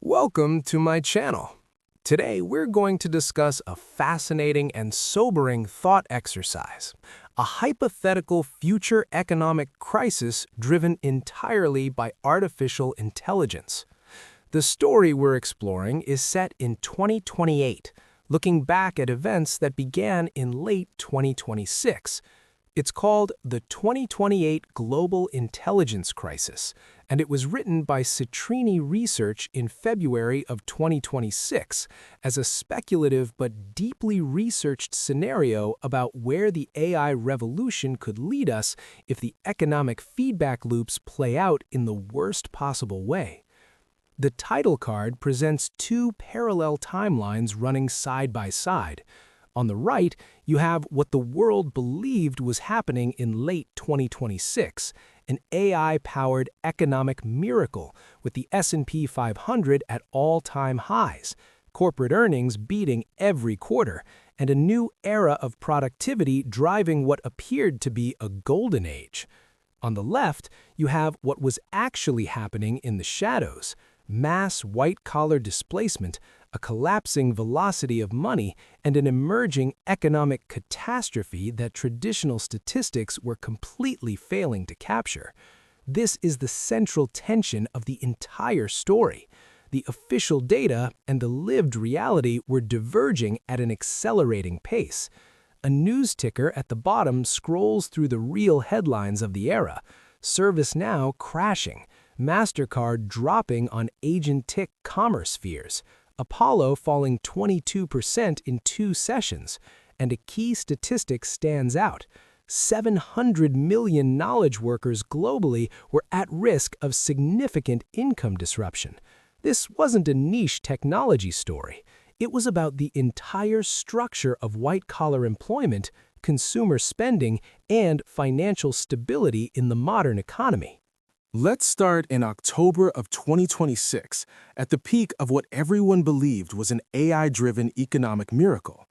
Welcome to my channel. Today we're going to discuss a fascinating and sobering thought exercise, a hypothetical future economic crisis driven entirely by artificial intelligence. The story we're exploring is set in 2028, looking back at events that began in late 2026. It's called the 2028 Global Intelligence Crisis, and it was written by Citrini Research in February of 2026 as a speculative but deeply researched scenario about where the AI revolution could lead us if the economic feedback loops play out in the worst possible way. The title card presents two parallel timelines running side by side. On the right, you have what the world believed was happening in late 2026, an AI-powered economic miracle with the S&P 500 at all-time highs, corporate earnings beating every quarter, and a new era of productivity driving what appeared to be a golden age. On the left, you have what was actually happening in the shadows: mass white-collar displacement, a collapsing velocity of money, and an emerging economic catastrophe that traditional statistics were completely failing to capture. This is the central tension of the entire story. The official data and the lived reality were diverging at an accelerating pace. A news ticker at the bottom scrolls through the real headlines of the era: ServiceNow crashing, MasterCard dropping on agentic commerce fears, Apollo falling 22% in 2 sessions, and a key statistic stands out: 700 million knowledge workers globally were at risk of significant income disruption. This wasn't a niche technology story. It was about the entire structure of white-collar employment, consumer spending, and financial stability in the modern economy. Let's start in October of 2026, at the peak of what everyone believed was an AI-driven economic miracle.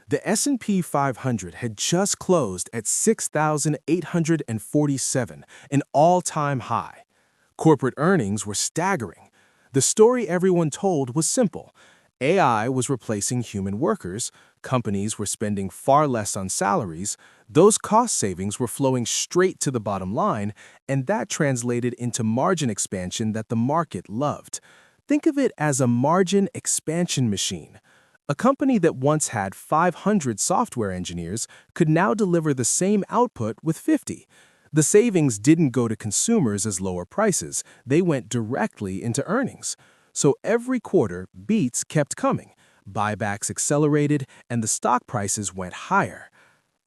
The S&P 500 had just closed at 6,847, an all-time high. Corporate earnings were staggering. The story everyone told was simple: AI was replacing human workers, companies were spending far less on salaries, those cost savings were flowing straight to the bottom line, and that translated into margin expansion that the market loved. Think of it as a margin expansion machine. A company that once had 500 software engineers could now deliver the same output with 50. The savings didn't go to consumers as lower prices, they went directly into earnings. So every quarter, beats kept coming, buybacks accelerated, and the stock prices went higher.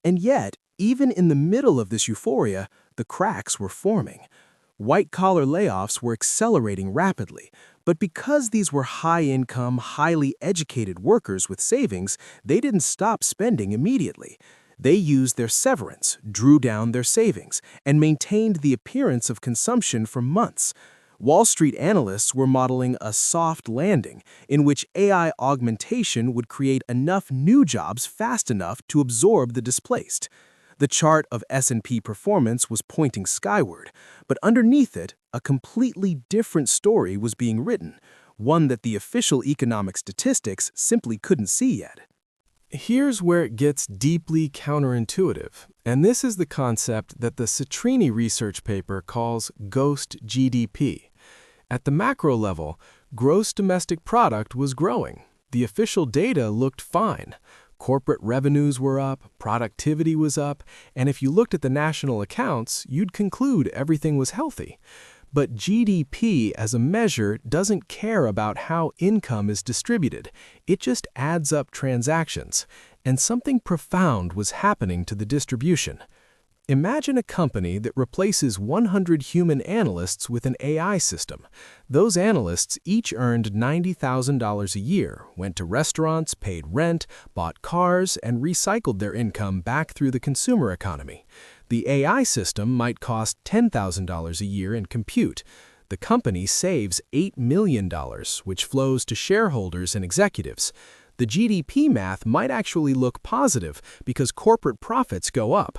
And yet, even in the middle of this euphoria, the cracks were forming. White-collar layoffs were accelerating rapidly, but because these were high-income, highly educated workers with savings, they didn't stop spending immediately. They used their severance, drew down their savings, and maintained the appearance of consumption for months. Wall Street analysts were modeling a soft landing in which AI augmentation would create enough new jobs fast enough to absorb the displaced. The chart of S&P performance was pointing skyward, but underneath it, a completely different story was being written, one that the official economic statistics simply couldn't see yet. Here's where it gets deeply counterintuitive, and this is the concept that the Citrini research paper calls ghost GDP. At the macro level, gross domestic product was growing. The official data looked fine. Corporate revenues were up, productivity was up, and if you looked at the national accounts, you'd conclude everything was healthy. But GDP as a measure doesn't care about how income is distributed. It just adds up transactions. And something profound was happening to the distribution. Imagine a company that replaces 100 human analysts with an AI system. Those analysts each earned $90,000 a year, went to restaurants, paid rent, bought cars, and recycled their income back through the consumer economy. The AI system might cost $10,000 a year in compute. The company saves $8 million, which flows to shareholders and executives. The GDP math might actually look positive because corporate profits go up.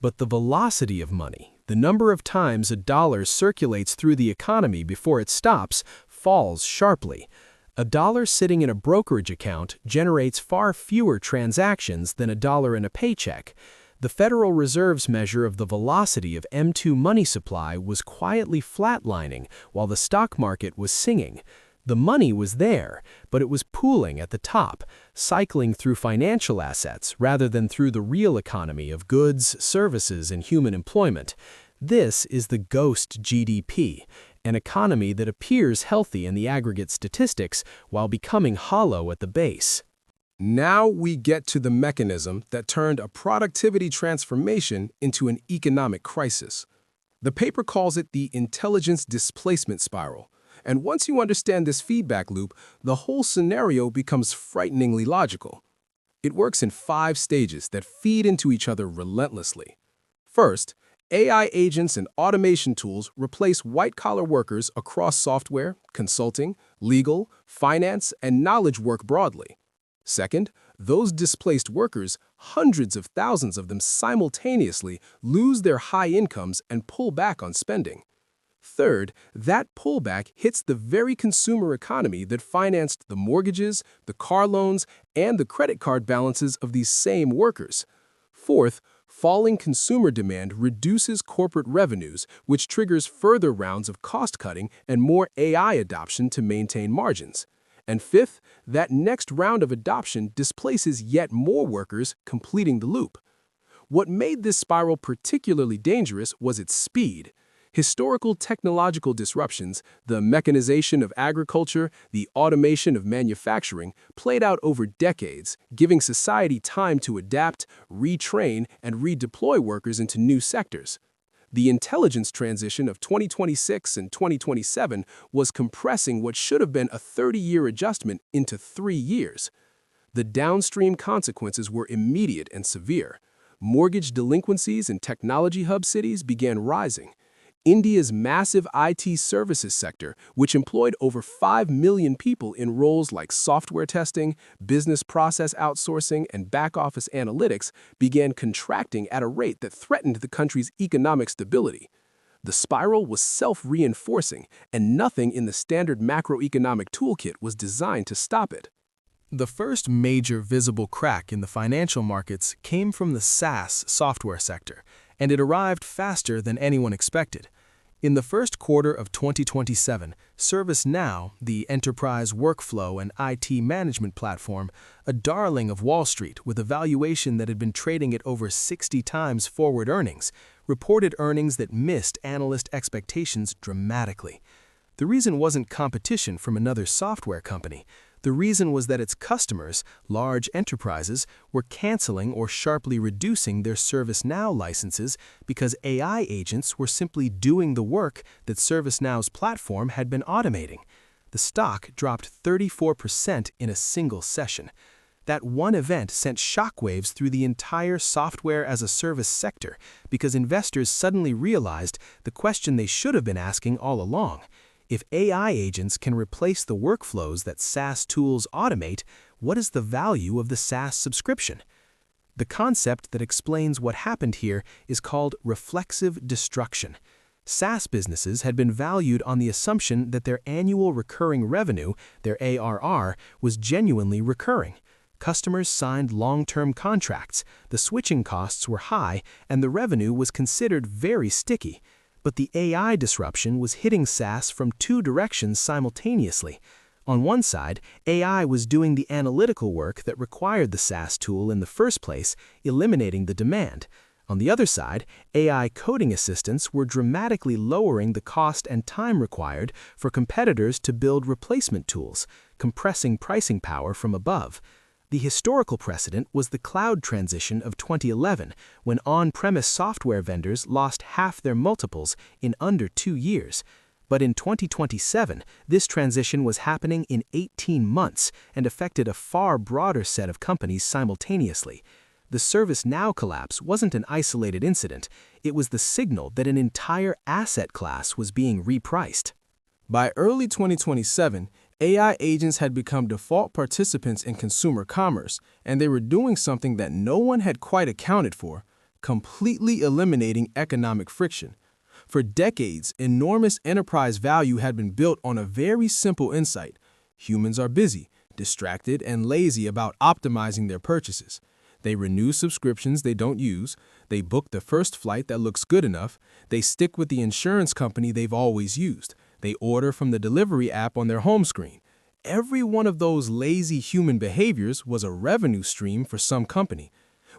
But the velocity of money, the number of times a dollar circulates through the economy before it stops, falls sharply. A dollar sitting in a brokerage account generates far fewer transactions than a dollar in a paycheck. The Federal Reserve's measure of the velocity of M2 money supply was quietly flatlining while the stock market was singing. The money was there, but it was pooling at the top, cycling through financial assets rather than through the real economy of goods, services, and human employment. This is the ghost GDP, an economy that appears healthy in the aggregate statistics while becoming hollow at the base. Now we get to the mechanism that turned a productivity transformation into an economic crisis. The paper calls it the intelligence displacement spiral. And once you understand this feedback loop, the whole scenario becomes frighteningly logical. It works in 5 stages that feed into each other relentlessly. First, AI agents and automation tools replace white-collar workers across software, consulting, legal, finance, and knowledge work broadly. Second, those displaced workers, hundreds of thousands of them simultaneously, lose their high incomes and pull back on spending. Third, that pullback hits the very consumer economy that financed the mortgages, the car loans, and the credit card balances of these same workers. Fourth, falling consumer demand reduces corporate revenues, which triggers further rounds of cost-cutting and more AI adoption to maintain margins. And fifth, that next round of adoption displaces yet more workers, completing the loop. What made this spiral particularly dangerous was its speed. Historical technological disruptions, the mechanization of agriculture, the automation of manufacturing, played out over decades, giving society time to adapt, retrain, and redeploy workers into new sectors. The intelligence transition of 2026 and 2027 was compressing what should have been a 30-year adjustment into 3 years. The downstream consequences were immediate and severe. Mortgage delinquencies in technology hub cities began rising. India's massive IT services sector, which employed over 5 million people in roles like software testing, business process outsourcing, and back-office analytics, began contracting at a rate that threatened the country's economic stability. The spiral was self-reinforcing, and nothing in the standard macroeconomic toolkit was designed to stop it. The first major visible crack in the financial markets came from the SaaS software sector, and it arrived faster than anyone expected. In the first quarter of 2027, ServiceNow, the enterprise workflow and IT management platform, a darling of Wall Street with a valuation that had been trading at over 60 times forward earnings, reported earnings that missed analyst expectations dramatically. The reason wasn't competition from another software company. The reason was that its customers, large enterprises, were canceling or sharply reducing their ServiceNow licenses because AI agents were simply doing the work that ServiceNow's platform had been automating. The stock dropped 34% in a single session. That one event sent shockwaves through the entire software-as-a-service sector because investors suddenly realized the question they should have been asking all along. If AI agents can replace the workflows that SaaS tools automate, what is the value of the SaaS subscription? The concept that explains what happened here is called reflexive destruction. SaaS businesses had been valued on the assumption that their annual recurring revenue, their ARR, was genuinely recurring. Customers signed long-term contracts, the switching costs were high, and the revenue was considered very sticky. But the AI disruption was hitting SaaS from 2 directions simultaneously. On one side, AI was doing the analytical work that required the SaaS tool in the first place, eliminating the demand. On the other side, AI coding assistants were dramatically lowering the cost and time required for competitors to build replacement tools, compressing pricing power from above. The historical precedent was the cloud transition of 2011, when on-premise software vendors lost half their multiples in under 2 years. But in 2027, this transition was happening in 18 months and affected a far broader set of companies simultaneously. The ServiceNow collapse wasn't an isolated incident. It was the signal that an entire asset class was being repriced. By early 2027, AI agents had become default participants in consumer commerce, and they were doing something that no one had quite accounted for, completely eliminating economic friction. For decades, enormous enterprise value had been built on a very simple insight. Humans are busy, distracted, and lazy about optimizing their purchases. They renew subscriptions they don't use, they book the first flight that looks good enough, they stick with the insurance company they've always used, they order from the delivery app on their home screen. Every one of those lazy human behaviors was a revenue stream for some company.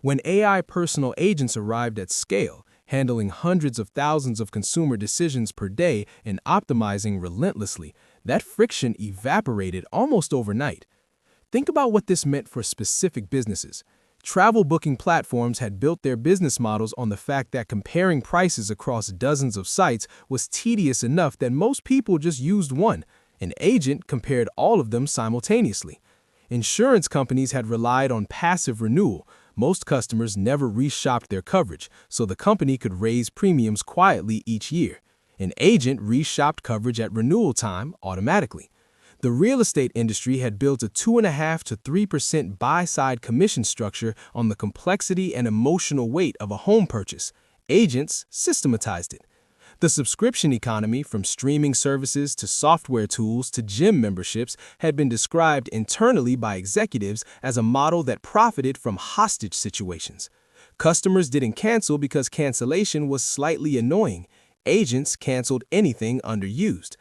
When AI personal agents arrived at scale, handling hundreds of thousands of consumer decisions per day and optimizing relentlessly, that friction evaporated almost overnight. Think about what this meant for specific businesses. Travel booking platforms had built their business models on the fact that comparing prices across dozens of sites was tedious enough that most people just used one. An agent compared all of them simultaneously. Insurance companies had relied on passive renewal. Most customers never reshopped their coverage, so the company could raise premiums quietly each year. An agent reshopped coverage at renewal time automatically. The real estate industry had built a 2.5% to 3% buy-side commission structure on the complexity and emotional weight of a home purchase. Agents systematized it. The subscription economy, from streaming services to software tools to gym memberships, had been described internally by executives as a model that profited from hostage situations. Customers didn't cancel because cancellation was slightly annoying. Agents canceled anything underused.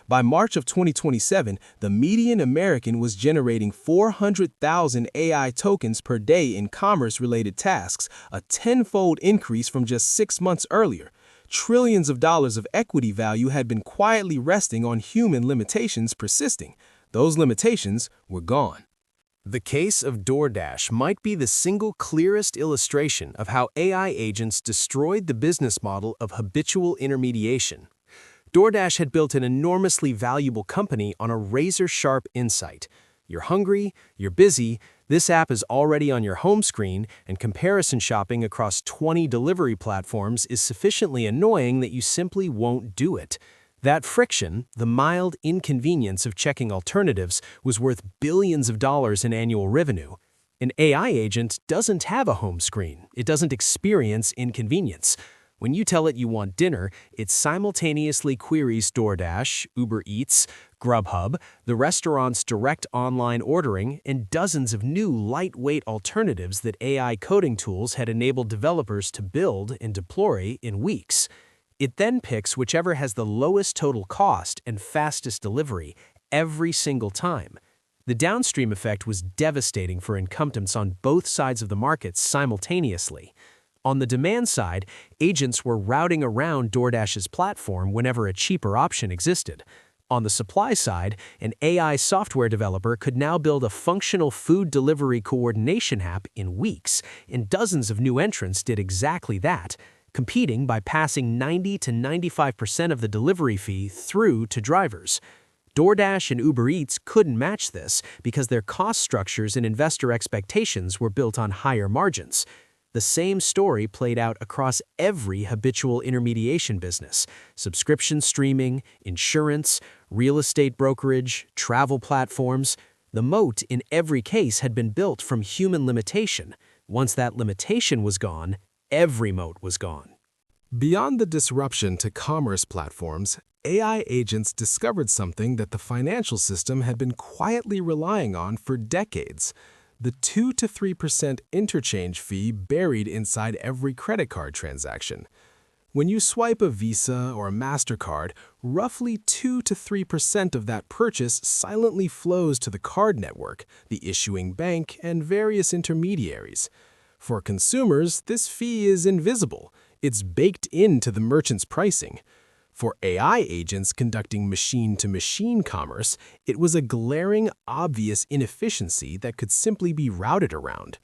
By March of 2027, the median American was generating 400,000 AI tokens per day in commerce-related tasks, a tenfold increase from just 6 months earlier. Trillions of dollars of equity value had been quietly resting on human limitations persisting. Those limitations were gone. The case of DoorDash might be the single clearest illustration of how AI agents destroyed the business model of habitual intermediation. DoorDash had built an enormously valuable company on a razor-sharp insight. You're hungry, you're busy, this app is already on your home screen, and comparison shopping across 20 delivery platforms is sufficiently annoying that you simply won't do it. That friction, the mild inconvenience of checking alternatives, was worth billions of dollars in annual revenue. An AI agent doesn't have a home screen. It doesn't experience inconvenience. When you tell it you want dinner, it simultaneously queries DoorDash, Uber Eats, Grubhub, the restaurant's direct online ordering, and dozens of new lightweight alternatives that AI coding tools had enabled developers to build and deploy in weeks. It then picks whichever has the lowest total cost and fastest delivery every single time. The downstream effect was devastating for incumbents on both sides of the market simultaneously. On the demand side, agents were routing around DoorDash's platform whenever a cheaper option existed. On the supply side, an AI software developer could now build a functional food delivery coordination app in weeks, and dozens of new entrants did exactly that, competing by passing 90 to 95% of the delivery fee through to drivers. DoorDash and Uber Eats couldn't match this because their cost structures and investor expectations were built on higher margins. The same story played out across every habitual intermediation business: subscription streaming, insurance, real estate brokerage, travel platforms. The moat in every case had been built from human limitation. Once that limitation was gone, every moat was gone. Beyond the disruption to commerce platforms, AI agents discovered something that the financial system had been quietly relying on for decades: the 2 to 3% interchange fee buried inside every credit card transaction. When you swipe a Visa or a MasterCard, roughly 2 to 3% of that purchase silently flows to the card network, the issuing bank, and various intermediaries. For consumers, this fee is invisible. It's baked into the merchant's pricing. For AI agents conducting machine-to-machine commerce, it was a glaring, obvious inefficiency that could simply be routed around.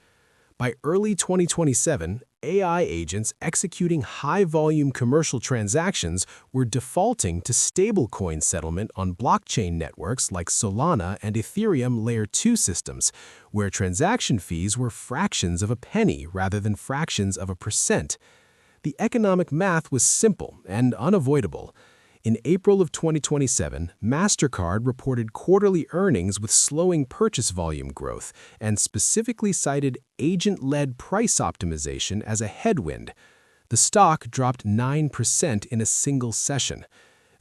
By early 2027, AI agents executing high-volume commercial transactions were defaulting to stablecoin settlement on blockchain networks like Solana and Ethereum Layer 2 systems, where transaction fees were fractions of a penny rather than fractions of a percent. The economic math was simple and unavoidable. In April of 2027, MasterCard reported quarterly earnings with slowing purchase volume growth and specifically cited agent-led price optimization as a headwind. The stock dropped 9% in a single session.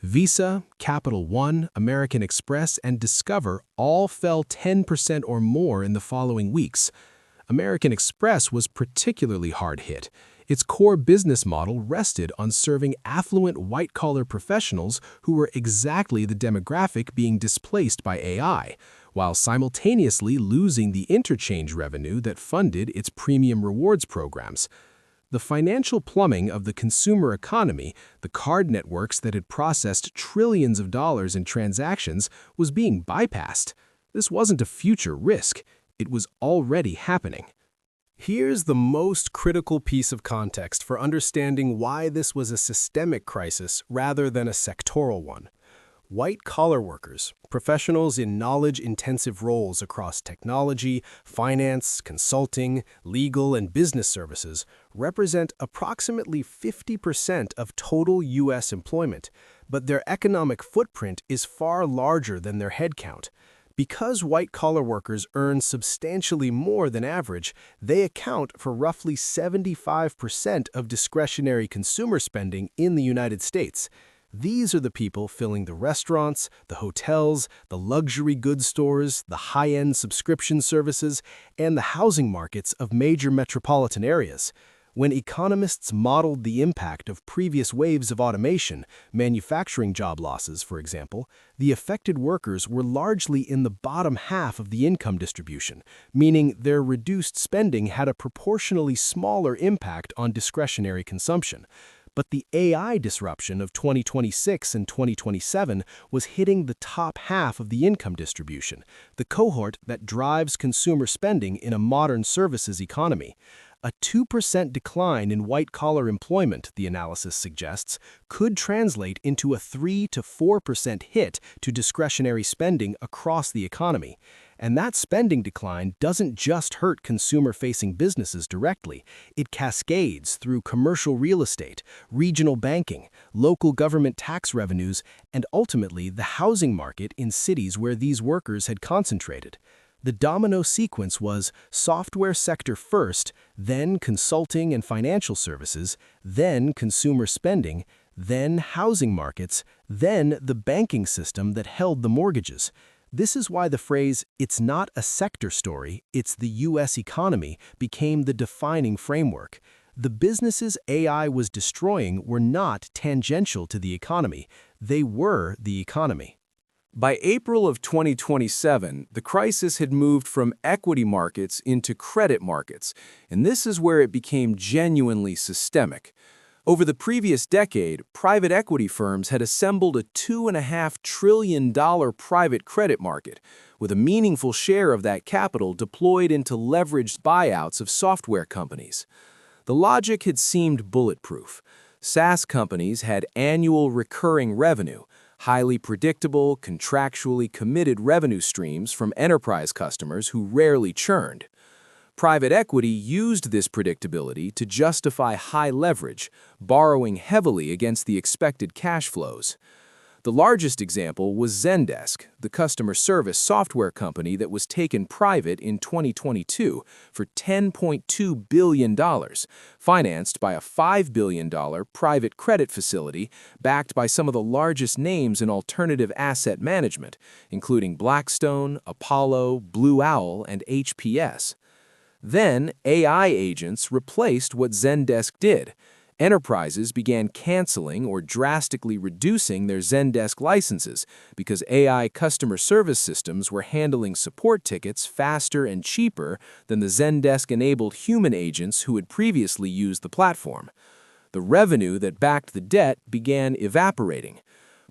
Visa, Capital One, American Express, and Discover all fell 10% or more in the following weeks. American Express was particularly hard hit. Its core business model rested on serving affluent white-collar professionals who were exactly the demographic being displaced by AI, while simultaneously losing the interchange revenue that funded its premium rewards programs. The financial plumbing of the consumer economy, the card networks that had processed trillions of dollars in transactions, was being bypassed. This wasn't a future risk. It was already happening. Here's the most critical piece of context for understanding why this was a systemic crisis rather than a sectoral one. White-collar workers, professionals in knowledge-intensive roles across technology, finance, consulting, legal, and business services, represent approximately 50% of total U.S. employment, but their economic footprint is far larger than their headcount. Because white-collar workers earn substantially more than average, they account for roughly 75% of discretionary consumer spending in the United States. These are the people filling the restaurants, the hotels, the luxury goods stores, the high-end subscription services, and the housing markets of major metropolitan areas. When economists modeled the impact of previous waves of automation, manufacturing job losses, for example, the affected workers were largely in the bottom half of the income distribution, meaning their reduced spending had a proportionally smaller impact on discretionary consumption. But the AI disruption of 2026 and 2027 was hitting the top half of the income distribution, the cohort that drives consumer spending in a modern services economy. A 2% decline in white-collar employment, the analysis suggests, could translate into a 3 to 4% hit to discretionary spending across the economy. And that spending decline doesn't just hurt consumer-facing businesses directly. It cascades through commercial real estate, regional banking, local government tax revenues, and ultimately the housing market in cities where these workers had concentrated. The domino sequence was software sector first, then consulting and financial services, then consumer spending, then housing markets, then the banking system that held the mortgages. This is why the phrase, "it's not a sector story, it's the U.S. economy," became the defining framework. The businesses AI was destroying were not tangential to the economy. They were the economy. By April of 2027, the crisis had moved from equity markets into credit markets, and this is where it became genuinely systemic. Over the previous decade, private equity firms had assembled a $2.5 trillion private credit market, with a meaningful share of that capital deployed into leveraged buyouts of software companies. The logic had seemed bulletproof. SaaS companies had annual recurring revenue, highly predictable, contractually committed revenue streams from enterprise customers who rarely churned. Private equity used this predictability to justify high leverage, borrowing heavily against the expected cash flows. The largest example was Zendesk, the customer service software company that was taken private in 2022 for $10.2 billion, financed by a $5 billion private credit facility backed by some of the largest names in alternative asset management, including Blackstone, Apollo, Blue Owl, and HPS. Then, AI agents replaced what Zendesk did. Enterprises began canceling or drastically reducing their Zendesk licenses because AI customer service systems were handling support tickets faster and cheaper than the Zendesk-enabled human agents who had previously used the platform. The revenue that backed the debt began evaporating.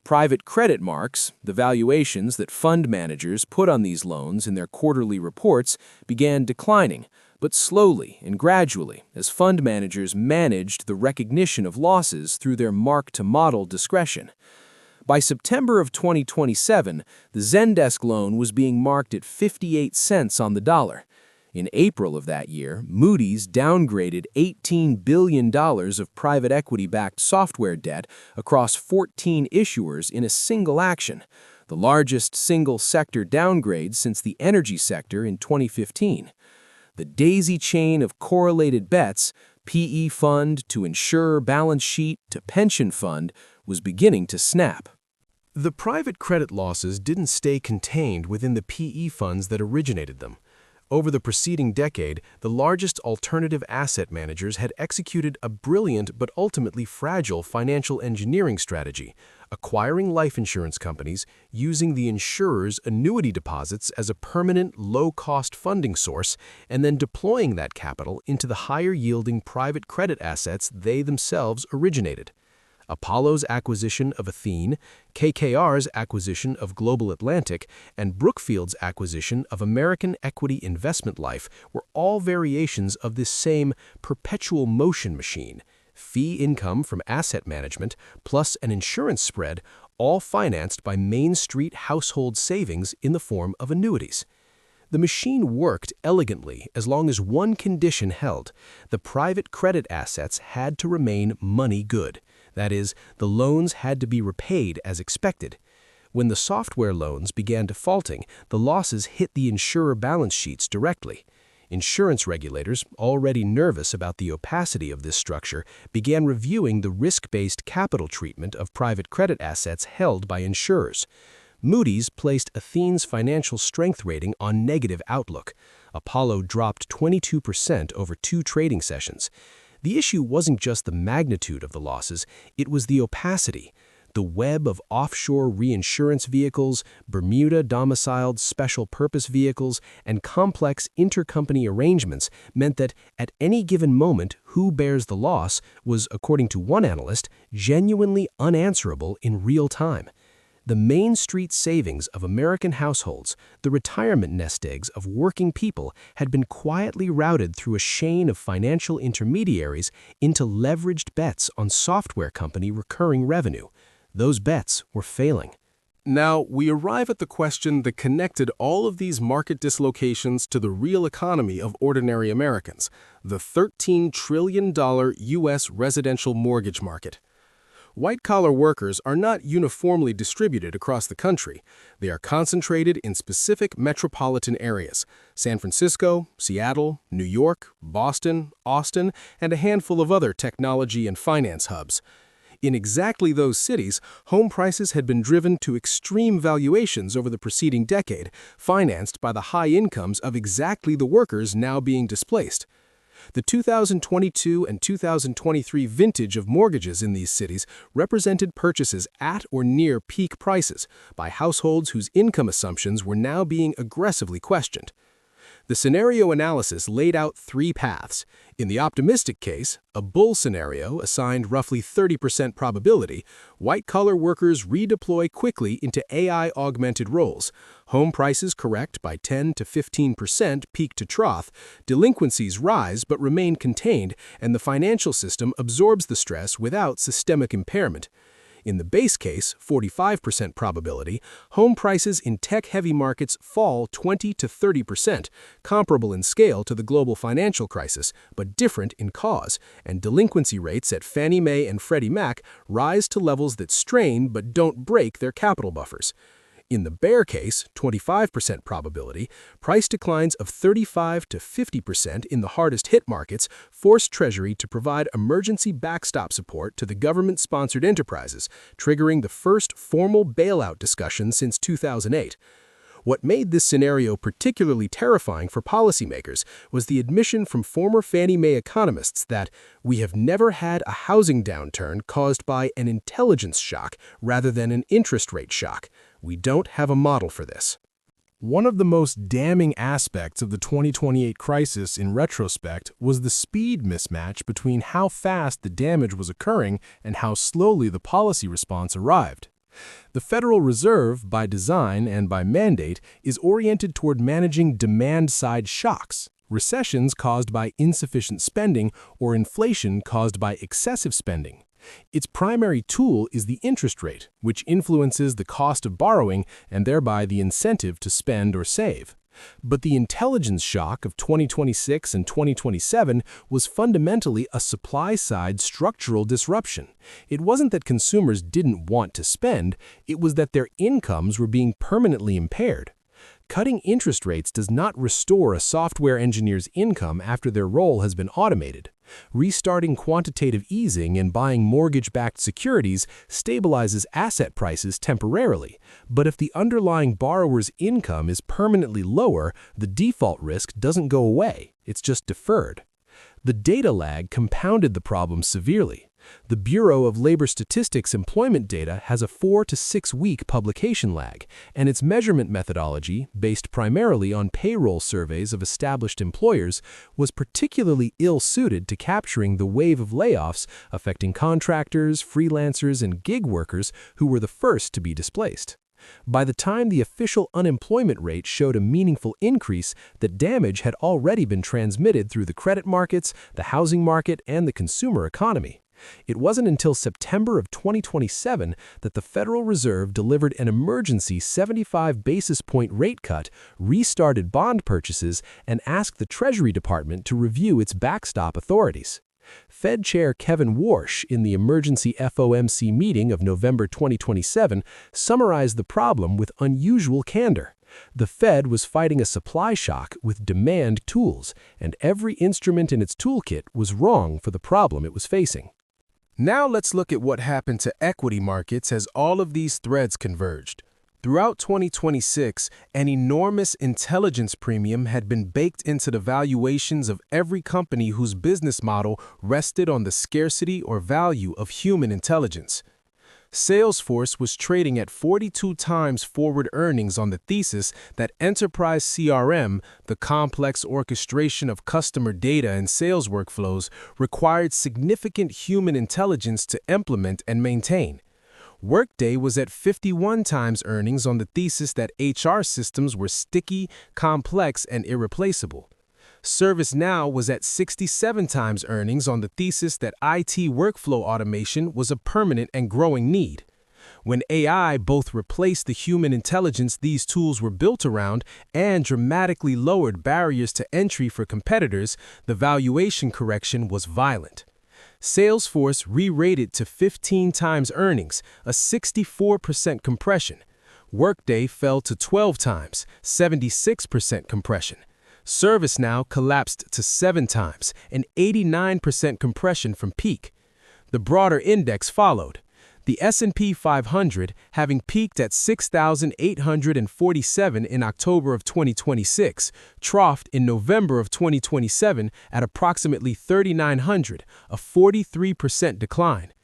Private credit marks, the valuations that fund managers put on these loans in their quarterly reports, began declining, but slowly and gradually as fund managers managed the recognition of losses through their mark-to-model discretion. By September of 2027, the Zendesk loan was being marked at 58 cents on the dollar. In April of that year, Moody's downgraded $18 billion of private equity-backed software debt across 14 issuers in a single action, the largest single-sector downgrade since the energy sector in 2015. The daisy chain of correlated bets, PE fund to insurer balance sheet to pension fund, was beginning to snap. The private credit losses didn't stay contained within the PE funds that originated them. Over the preceding decade, the largest alternative asset managers had executed a brilliant but ultimately fragile financial engineering strategy, acquiring life insurance companies, using the insurer's annuity deposits as a permanent, low-cost funding source, and then deploying that capital into the higher-yielding private credit assets they themselves originated. Apollo's acquisition of Athene, KKR's acquisition of Global Atlantic, and Brookfield's acquisition of American Equity Investment Life were all variations of this same perpetual motion machine, fee income from asset management plus an insurance spread, all financed by Main Street household savings in the form of annuities. The machine worked elegantly as long as one condition held: the private credit assets had to remain money good. That is, the loans had to be repaid as expected. When the software loans began defaulting, the losses hit the insurer balance sheets directly. Insurance regulators, already nervous about the opacity of this structure, began reviewing the risk-based capital treatment of private credit assets held by insurers. Moody's placed Athene's financial strength rating on negative outlook. Apollo dropped 22% over 2 trading sessions. The issue wasn't just the magnitude of the losses, it was the opacity. The web of offshore reinsurance vehicles, Bermuda-domiciled special-purpose vehicles, and complex intercompany arrangements meant that at any given moment, who bears the loss was, according to one analyst, genuinely unanswerable in real time. The Main Street savings of American households, the retirement nest eggs of working people, had been quietly routed through a chain of financial intermediaries into leveraged bets on software company recurring revenue. Those bets were failing. Now, we arrive at the question that connected all of these market dislocations to the real economy of ordinary Americans, the $13 trillion U.S. residential mortgage market. White-collar workers are not uniformly distributed across the country. They are concentrated in specific metropolitan areas: San Francisco, Seattle, New York, Boston, Austin, and a handful of other technology and finance hubs. In exactly those cities, home prices had been driven to extreme valuations over the preceding decade, financed by the high incomes of exactly the workers now being displaced. The 2022 and 2023 vintage of mortgages in these cities represented purchases at or near peak prices by households whose income assumptions were now being aggressively questioned. The scenario analysis laid out 3 paths. In the optimistic case, a bull scenario assigned roughly 30% probability, white-collar workers redeploy quickly into AI-augmented roles. Home prices correct by 10 to 15% peak to trough, delinquencies rise but remain contained, and the financial system absorbs the stress without systemic impairment. In the base case, 45% probability, home prices in tech-heavy markets fall 20 to 30%, comparable in scale to the global financial crisis, but different in cause, and delinquency rates at Fannie Mae and Freddie Mac rise to levels that strain but don't break their capital buffers. In the bear case, 25% probability, price declines of 35 to 50% in the hardest-hit markets forced Treasury to provide emergency backstop support to the government-sponsored enterprises, triggering the first formal bailout discussion since 2008. What made this scenario particularly terrifying for policymakers was the admission from former Fannie Mae economists that we have never had a housing downturn caused by an intelligence shock rather than an interest rate shock. We don't have a model for this. One of the most damning aspects of the 2028 crisis in retrospect was the speed mismatch between how fast the damage was occurring and how slowly the policy response arrived. The Federal Reserve, by design and by mandate, is oriented toward managing demand-side shocks, recessions caused by insufficient spending or inflation caused by excessive spending. Its primary tool is the interest rate, which influences the cost of borrowing and thereby the incentive to spend or save. But the intelligence shock of 2026 and 2027 was fundamentally a supply-side structural disruption. It wasn't that consumers didn't want to spend, it was that their incomes were being permanently impaired. cutting interest rates does not restore a software engineer's income after their role has been automated. Restarting quantitative easing and buying mortgage-backed securities stabilizes asset prices temporarily, but if the underlying borrower's income is permanently lower, the default risk doesn't go away, it's just deferred. The data lag compounded the problem severely. The Bureau of Labor Statistics employment data has a 4 to 6 week publication lag, and its measurement methodology, based primarily on payroll surveys of established employers, was particularly ill-suited to capturing the wave of layoffs affecting contractors, freelancers, and gig workers who were the first to be displaced. By the time the official unemployment rate showed a meaningful increase, the damage had already been transmitted through the credit markets, the housing market, and the consumer economy. It wasn't until September of 2027 that the Federal Reserve delivered an emergency 75 basis point rate cut, restarted bond purchases, and asked the Treasury Department to review its backstop authorities. Fed Chair Kevin Warsh, in the emergency FOMC meeting of November 2027, summarized the problem with unusual candor. The Fed was fighting a supply shock with demand tools, and every instrument in its toolkit was wrong for the problem it was facing. Now let's look at what happened to equity markets as all of these threads converged. Throughout 2026, an enormous intelligence premium had been baked into the valuations of every company whose business model rested on the scarcity or value of human intelligence. Salesforce was trading at 42 times forward earnings on the thesis that enterprise CRM, the complex orchestration of customer data and sales workflows, required significant human intelligence to implement and maintain. Workday was at 51 times earnings on the thesis that HR systems were sticky, complex, and irreplaceable. ServiceNow was at 67 times earnings on the thesis that IT workflow automation was a permanent and growing need. When AI both replaced the human intelligence these tools were built around and dramatically lowered barriers to entry for competitors, the valuation correction was violent. Salesforce re-rated to 15 times earnings, a 64% compression. Workday fell to 12 times, 76% compression. ServiceNow collapsed to 7 times, an 89% compression from peak. The broader index followed. The S&P 500, having peaked at 6,847 in October of 2026, troughed in November of 2027 at approximately 3,900, a 43% decline.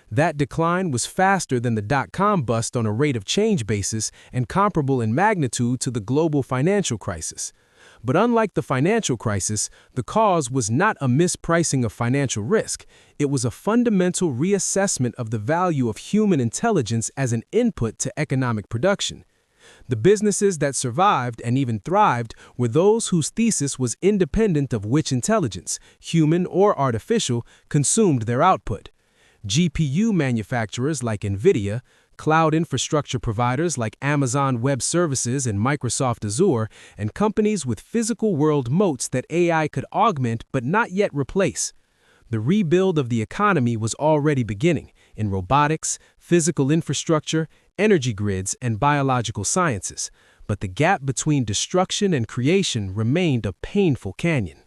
That decline was faster than the dot-com bust on a rate of change basis and comparable in magnitude to the global financial crisis. But unlike the financial crisis, the cause was not a mispricing of financial risk. It was a fundamental reassessment of the value of human intelligence as an input to economic production. The businesses that survived and even thrived were those whose thesis was independent of which intelligence, human or artificial, consumed their output. GPU manufacturers like NVIDIA, cloud infrastructure providers like Amazon Web Services and Microsoft Azure, and companies with physical world moats that AI could augment but not yet replace. The rebuild of the economy was already beginning in robotics, physical infrastructure, energy grids, and biological sciences, but the gap between destruction and creation remained a painful canyon.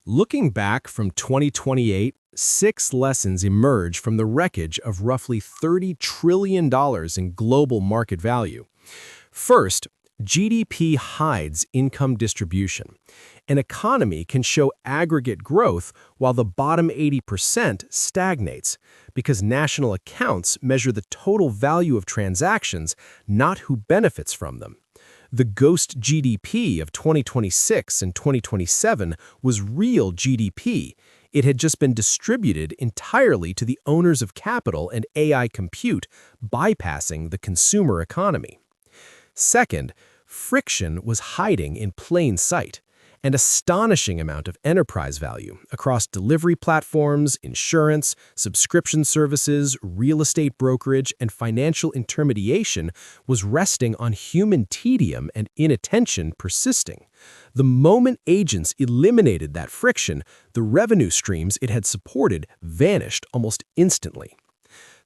Looking back from 2028, 6 lessons emerge from the wreckage of roughly $30 trillion in global market value. First, GDP hides income distribution. An economy can show aggregate growth while the bottom 80% stagnates, because national accounts measure the total value of transactions, not who benefits from them. The ghost GDP of 2026 and 2027 was real GDP. It had just been distributed entirely to the owners of capital and AI compute, bypassing the consumer economy. Second, friction was hiding in plain sight. An astonishing amount of enterprise value across delivery platforms, insurance, subscription services, real estate brokerage, and financial intermediation was resting on human tedium and inattention persisting. The moment agents eliminated that friction, the revenue streams it had supported vanished almost instantly.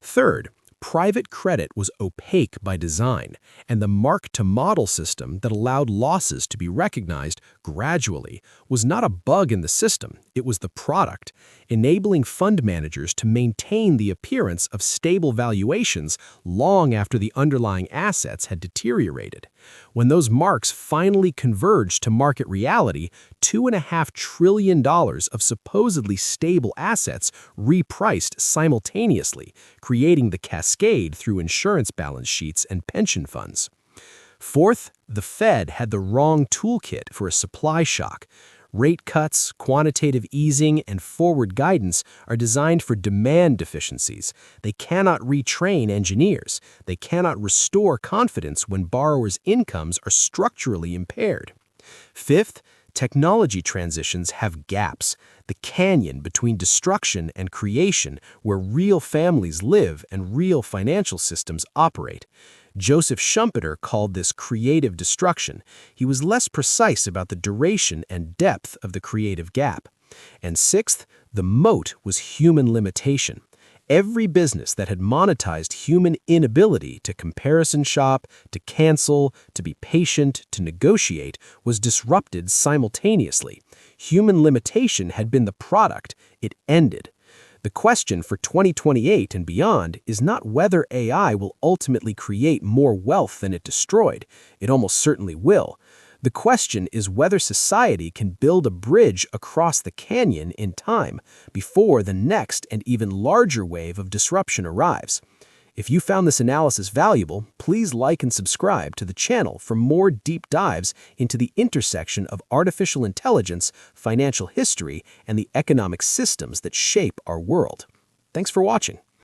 Third, Private credit was opaque by design, and the mark-to-model system that allowed losses to be recognized gradually was not a bug in the system, it was the product, enabling fund managers to maintain the appearance of stable valuations long after the underlying assets had deteriorated. When those marks finally converged to market reality, $2.5 trillion of supposedly stable assets repriced simultaneously, creating the cascade through insurance balance sheets and pension funds. Fourth, the Fed had the wrong toolkit for a supply shock. Rate cuts, quantitative easing, and forward guidance are designed for demand deficiencies. They cannot retrain engineers. They cannot restore confidence when borrowers' incomes are structurally impaired. Fifth, technology transitions have gaps, the canyon between destruction and creation where real families live and real financial systems operate. Joseph Schumpeter called this creative destruction. He was less precise about the duration and depth of the creative gap. And sixth, the moat was human limitation. Every business that had monetized human inability to comparison shop, to cancel, to be patient, to negotiate was disrupted simultaneously. Human limitation had been the product. It ended. The question for 2028 and beyond is not whether AI will ultimately create more wealth than it destroyed. It almost certainly will. The question is whether society can build a bridge across the canyon in time before the next and even larger wave of disruption arrives. If you found this analysis valuable, please like and subscribe to the channel for more deep dives into the intersection of artificial intelligence, financial history, and the economic systems that shape our world. Thanks for watching.